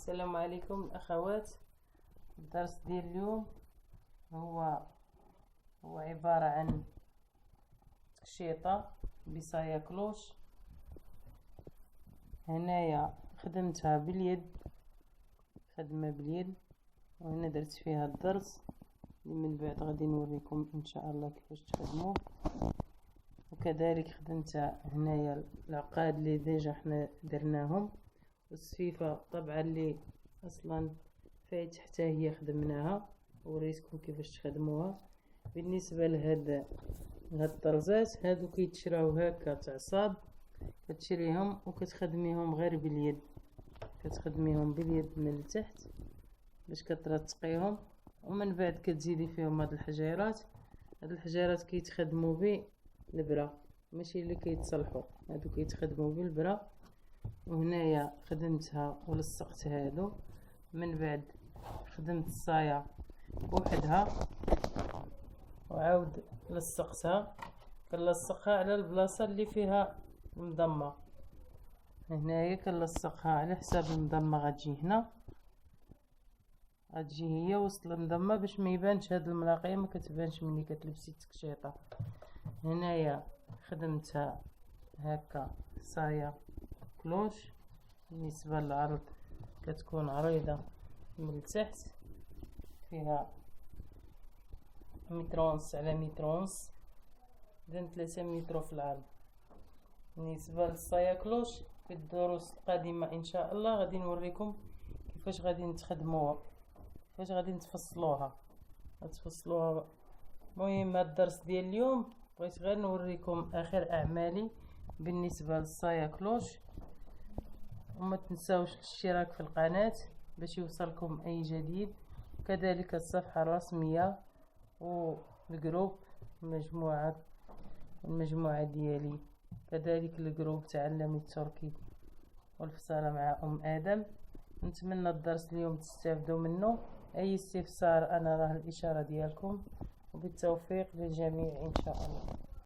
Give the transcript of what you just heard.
السلام عليكم الأخوات. الدرس ديال اليوم هو عبارة عن تقشيطة بصايا كلوش. هنايا خدمتها باليد، خدمة باليد، وهنا درت فيها الدرس اللي من بعد غادي نوريكم ان شاء الله كيفاش تخدموه. وكذلك خدمت هنايا العقاد اللي ديجا حنا درناهم، والسفيفة طبعا اللي اصلا فايت حتى هي خدمناها وريتكم كيفاش تخدموها. بالنسبة لهاد الطرزات هادو كيتشراو هكا تاع صاب، كتشريهم وكتخدميهم غير باليد، كتخدميهم باليد من التحت باش كترتقيهم، ومن بعد كتزيدي فيهم هاد الحجيرات. هاد الحجيرات كيتخدموا بالبرا، ماشي اللي كيتصلحوا، هادو كيتخدموا بالبرا. وهنايا خدمتها ولصقت هادو، من بعد خدمت الصايا بوحدها وعاود لصقتها، كنلصقها على البلاصه اللي فيها المضمه. هنايا كنلصقها على حساب المضمه، غتجي هنا، غتجي هي وسط المضمه باش ما يبانش هاد الملاقيه، ما كتبانش ملي كتلبسي التكشيطه. هنايا خدمتها هكا صايا كلوش. بالنسبه للعرض كتكون عريضه من التحت، فيها متر ونص على متر ونص، درنا 3 متر في العرض. بالنسبه للصايا كلوش في الدروس القادمه ان شاء الله غادي نوريكم كيفاش غادي نتخدموها، كيفاش غادي نتفصلوها. المهم هاد الدرس ديال اليوم بغيت غير نوريكم اخر اعمالي بالنسبه للصايا كلوش. وما تنساوش الاشتراك في القناه باش يوصلكم اي جديد، كذلك الصفحه الرسميه والجروب المجموعه ديالي، كذلك الجروب تعلمي التركي والفصالة مع ادم. نتمنى الدرس اليوم تستافدوا منه. اي استفسار انا راه الاشاره ديالكم، وبالتوفيق للجميع ان شاء الله.